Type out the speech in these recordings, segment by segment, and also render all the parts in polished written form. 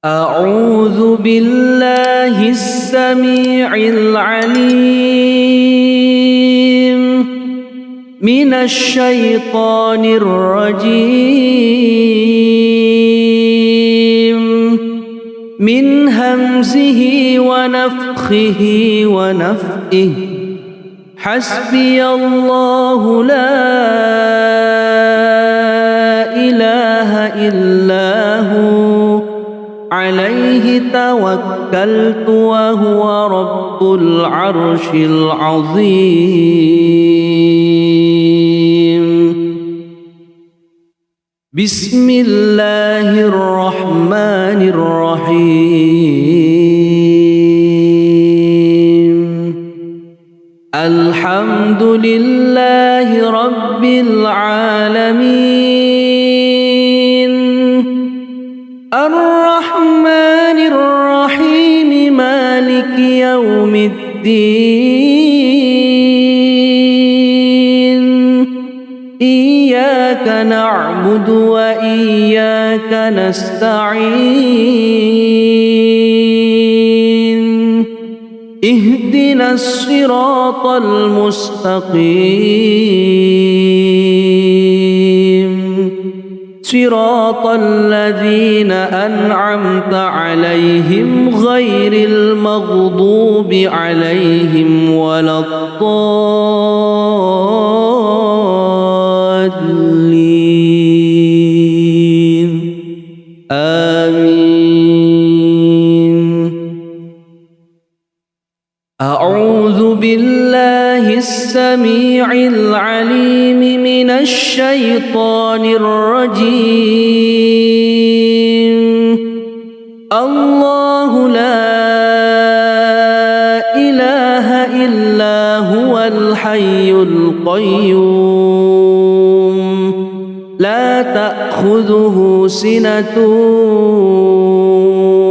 أعوذ بالله السميع العليم من الشيطان الرجيم من همزه ونفخه ونفثه حسبي الله لا إله إلا هو عليه توكلت وهو رب العرش العظيم بسم الله الرحمن الرحيم الحمد لله رب العالمين الرحمن الرحيم مالك يوم الدين إياك نعبد وإياك نستعين اهدنا الصراط المستقيم صراط الذين أنعمت عليهم غير المغضوب عليهم ولا الضالين آمين. أعوذ بالله السميع العليم من الشيطان الرجيم الله لا إله إلا هو الحي القيوم لا تأخذه سنة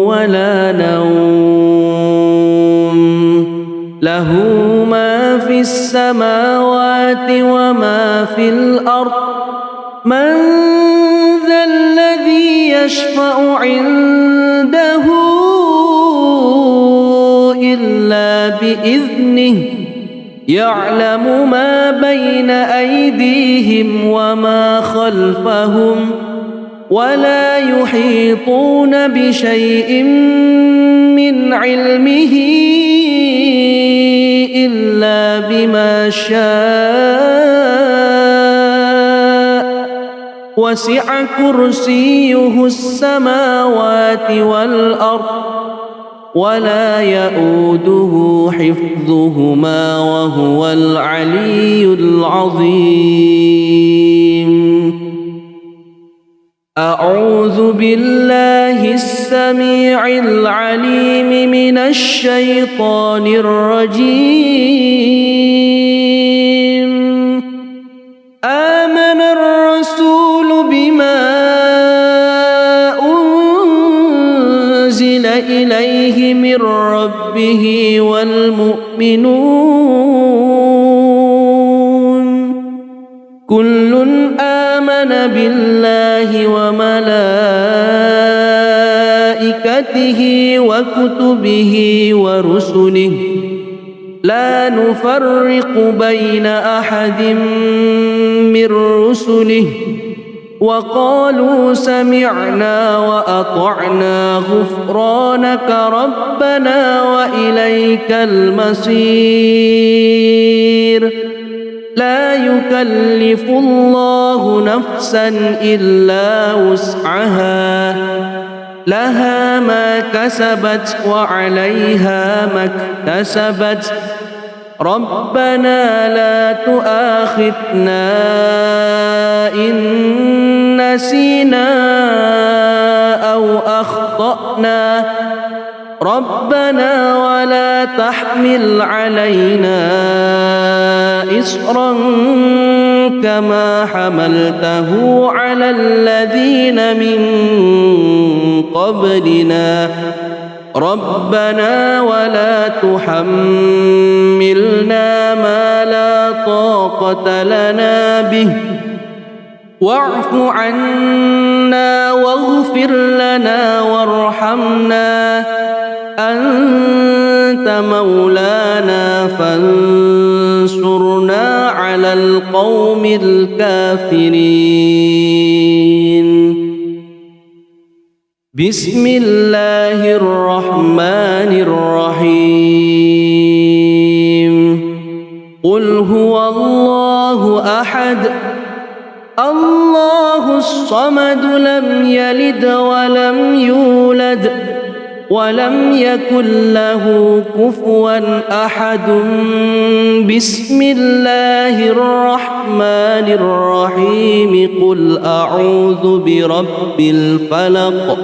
ولا نوم له ما في السماوات وما في الأرض من ذا الذي يشفع عنده إلا بإذنه يعلم ما بين أيديهم وما خلفهم ولا يحيطون بشيء من علمه إلا بما شاء وسع كرسيه السماوات والأرض ولا يؤوده حفظهما وهو العلي العظيم. أعوذ بالله السميع العليم من الشيطان الرجيم آمن الرسول بما أنزل إليه من ربه والمؤمنون كل آمن بالله وملائكته وكتبه ورسله لا نفرق بين أحد من رسله وقالوا سمعنا وأطعنا غفرانك ربنا وإليك المصير لا يكلف الله نفسا إلا وسعها لها ما كسبت وعليها ما اكتسبت ربنا لا تؤاخذنا إن نسينا أو أخطأنا ربنا ولا تحمل علينا إصرا كما حملته على الذين من قبلنا ربنا ولا تحملنا ما لا طاقة لنا به واعف عنا واغفر لنا وارحمنا أنت مولانا فانصرنا على القوم الكافرين. بسم الله الرحمن الرحيم. قل هو الله أحد الله الصمد لم يلد ولم يولد ولم يكن له كفوا أحد. بسم الله الرحمن الرحيم. قل أعوذ برب الفلق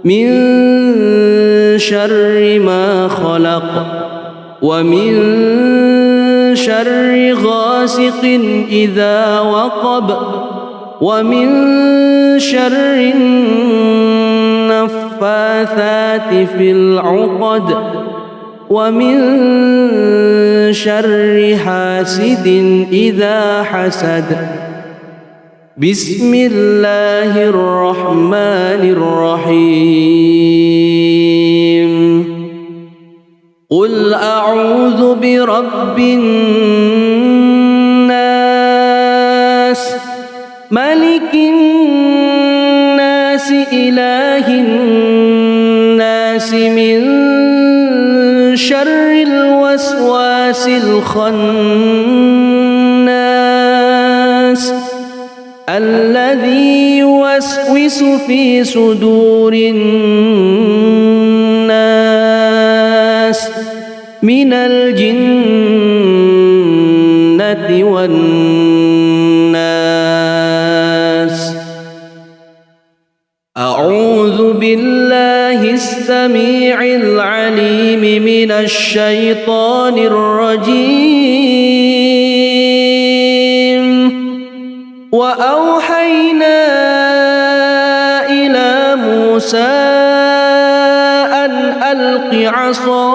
من شر ما خلق ومن شر غاسق إذا وقب ومن شر النفاثات في العقد ومن شر حاسد إذا حسد. بسم الله الرحمن الرحيم. قل أعوذ برب الناس ملك الناس إله الناس من شر الوسواس الخناس الذي يوسوس في صدور الناس من الجنة والناس. أعوذ بالله السميع العليم من الشيطان الرجيم. وأوحينا إلى موسى أن ألق عصاك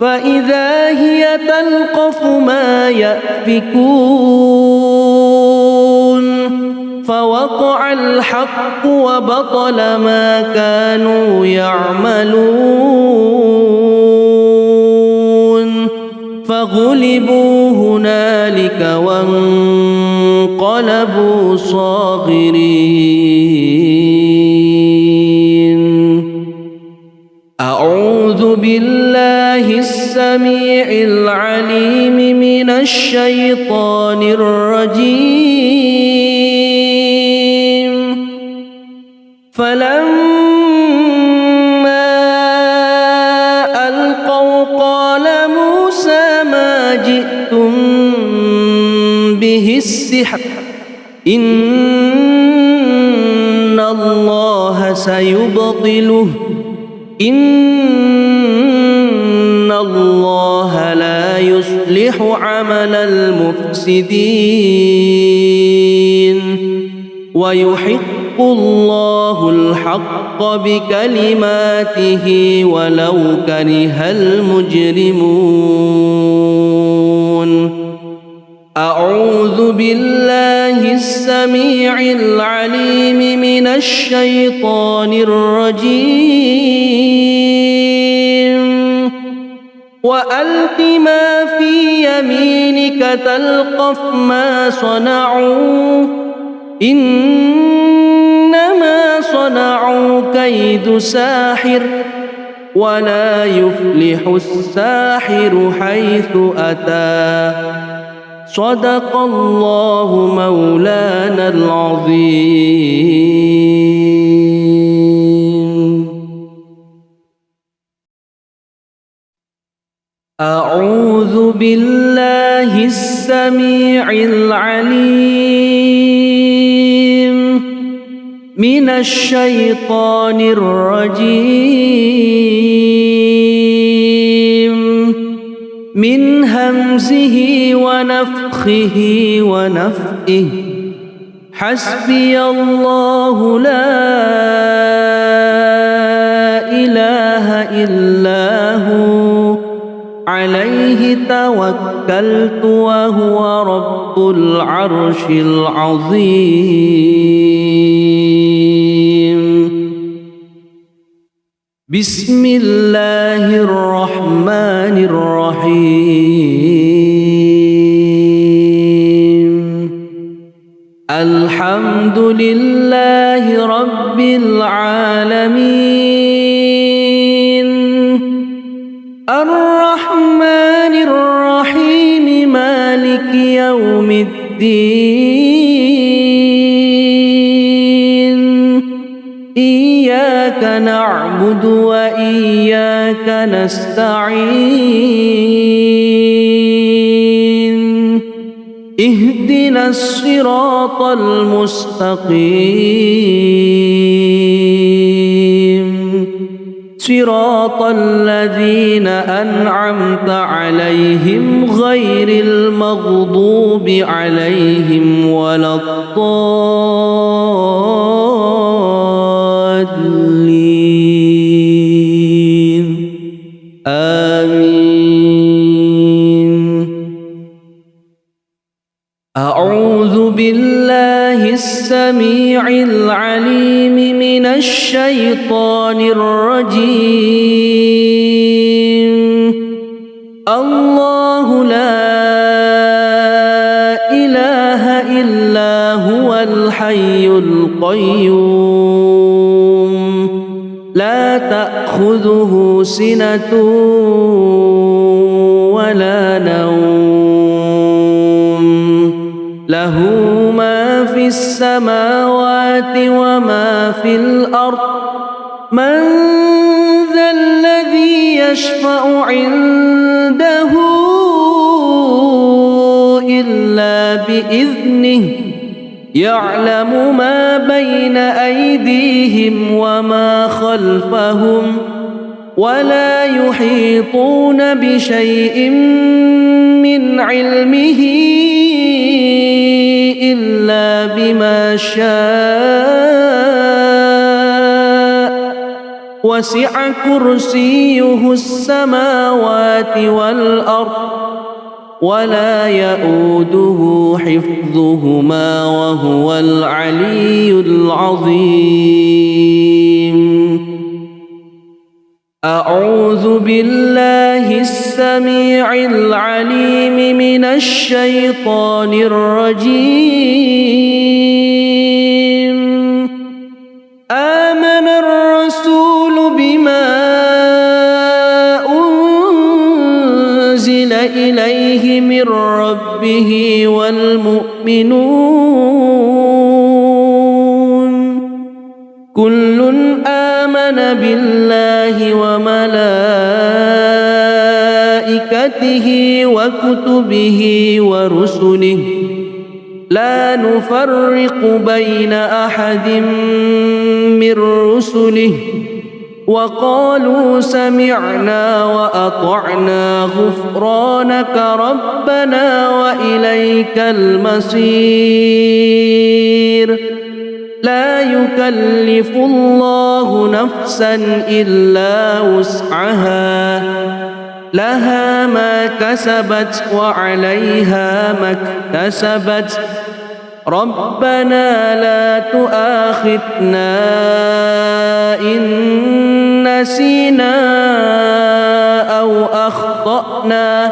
فإذا هي تلقف ما يأفكون فوقع الحق وبطل ما كانوا يعملون فغلبوا هنالك وانقلبوا صاغرين. أعوذ بالله السميع العليم من الشيطان الرجيم. فلما ألقوا قال موسى ما جئتم به السحر إن الله سيبطله إن الله لا يصلح عمل المفسدين ويحق الله الحق بكلماته ولو كره المجرمون. أعوذ بالله السميع العليم من الشيطان الرجيم. وألق ما في يمينك تلقف ما صنعوا إنما صنعوا كيد ساحر ولا يفلح الساحر حيث أتى. صدق الله مولانا العظيم. أعوذ بالله السميع العليم من الشيطان الرجيم من همزه ونفخه ونفئه. حسبي الله لا إله إلا هو عليه توكلت وهو رب العرش العظيم. بسم الله الرحمن الرحيم. الحمد لله رب العالمين. الرحمن الرحيم مالك يوم الدين. إياك نعبد وإياك نستعين. اهدنا الصراط المستقيم صراط الذين أنعمت عليهم غير المغضوب عليهم ولا الضالين. آمين. أعوذ بالله السميع العليم من الشيطان الرجيم. الله لا إله إلا هو الحي القيوم لا تأخذه سنة ولا نوم له ما في السماوات وما في الأرض. من ذا الذي يشفع عنده إلا بإذنه. يعلم ما بين أيديهم وما خلفهم ولا يحيطون بشيء من علمه إلا بما شاء. وسع كرسيه السماوات والأرض ولا يؤوده حفظهما وهو العلي العظيم. أعوذ بالله السميع العليم من الشيطان الرجيم. آمن الرسول بما أنزل إليه من ربه والمؤمنون كل آمن بالله وملائكته وكتبه ورسله لا نفرق بين أحد من رسله وقالوا سمعنا وأطعنا غفرانك ربنا وإليك المصير. لا يكلف الله نفسا إلا وسعها لها ما كسبت وعليها ما اكتسبت. ربنا لا تؤاخذنا إن نسينا أو أخطأنا.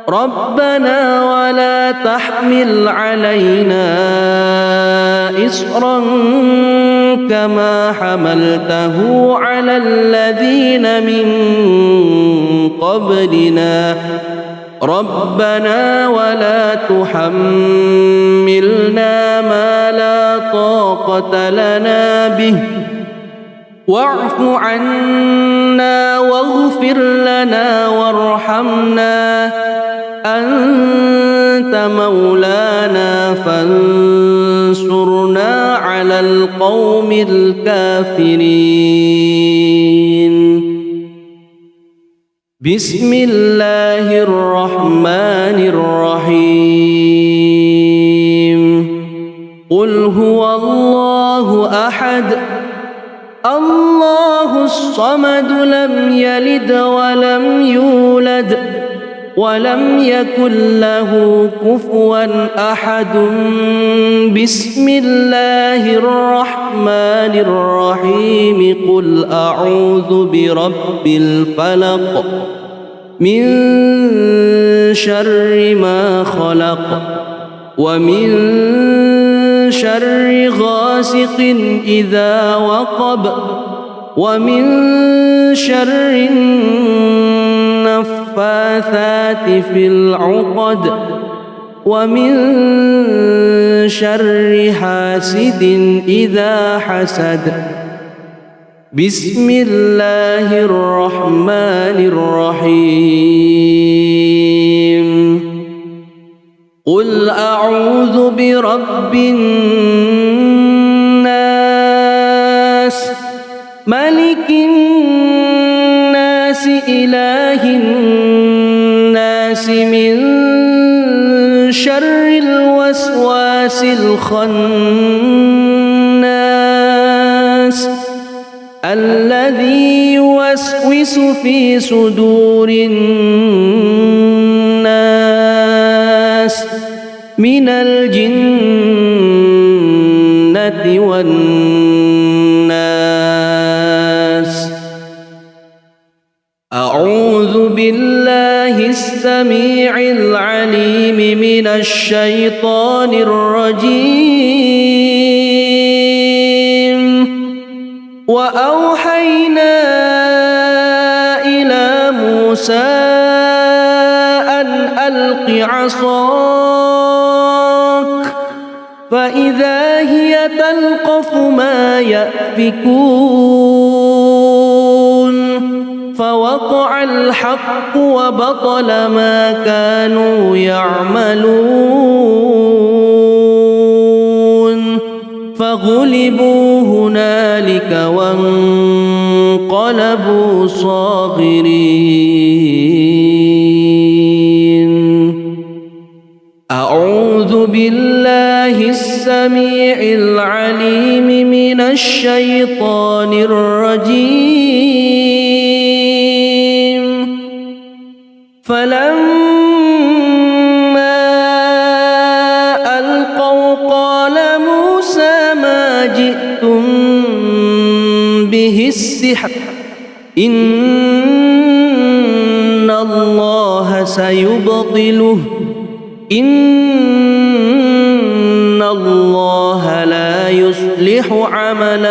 ربنا ولا تحمل علينا إصرا كما حملته على الذين من قبلنا. ربنا ولا تحملنا ما لا طاقة لنا به واعف عنا واغفر لنا وارحمنا أنت مولانا فانصرنا على القوم الكافرين. بسم الله الرحمن الرحيم. قل هو الله أحد الله الصمد لم يلد ولم يولد ولم يكن له كفوا أحد. بسم الله الرحمن الرحيم. قل أعوذ برب الفلق من شر ما خلق ومن شر غاسق إذا وقب ومن شر النفاثات في العقد ومن شر حاسد إذا حسد. بسم الله الرحمن الرحيم. قل أعوذ برب الناس ملك الناس إله الناس من شر الوسواس الخناس الذي يوسوس في صدور الناس من الجنة والناس. أعوذ بالله السميع العليم من الشيطان الرجيم. وأوحينا إلى موسى أن ألق عصاك فإذا هي تلقف ما يأفكون فوقع الحق وبطل ما كانوا يعملون فغلبوا هنالك وانقلبوا صاغرين. أعوذ بالله السميع العليم من الشيطان الرجيم. فلما ألقوا قال موسى ما جئتم به السحر إن الله سيبطله إن الله لا يصلح عمل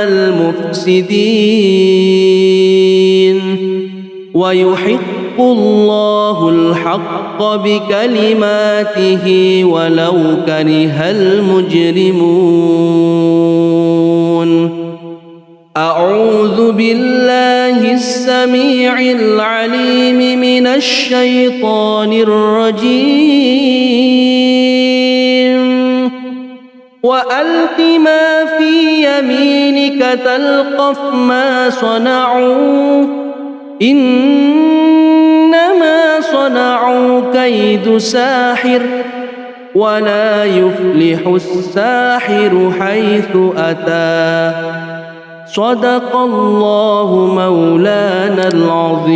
المفسدين ويحق الله الحق بكلماته ولو كره المجرمون. أعوذ بالله السميع العليم من الشيطان الرجيم. وألق ما في يمينك تلقف ما صنعوا إنما صنعوا كيد ساحر ولا يفلح الساحر حيث أتى. صدق الله مولانا العظيم.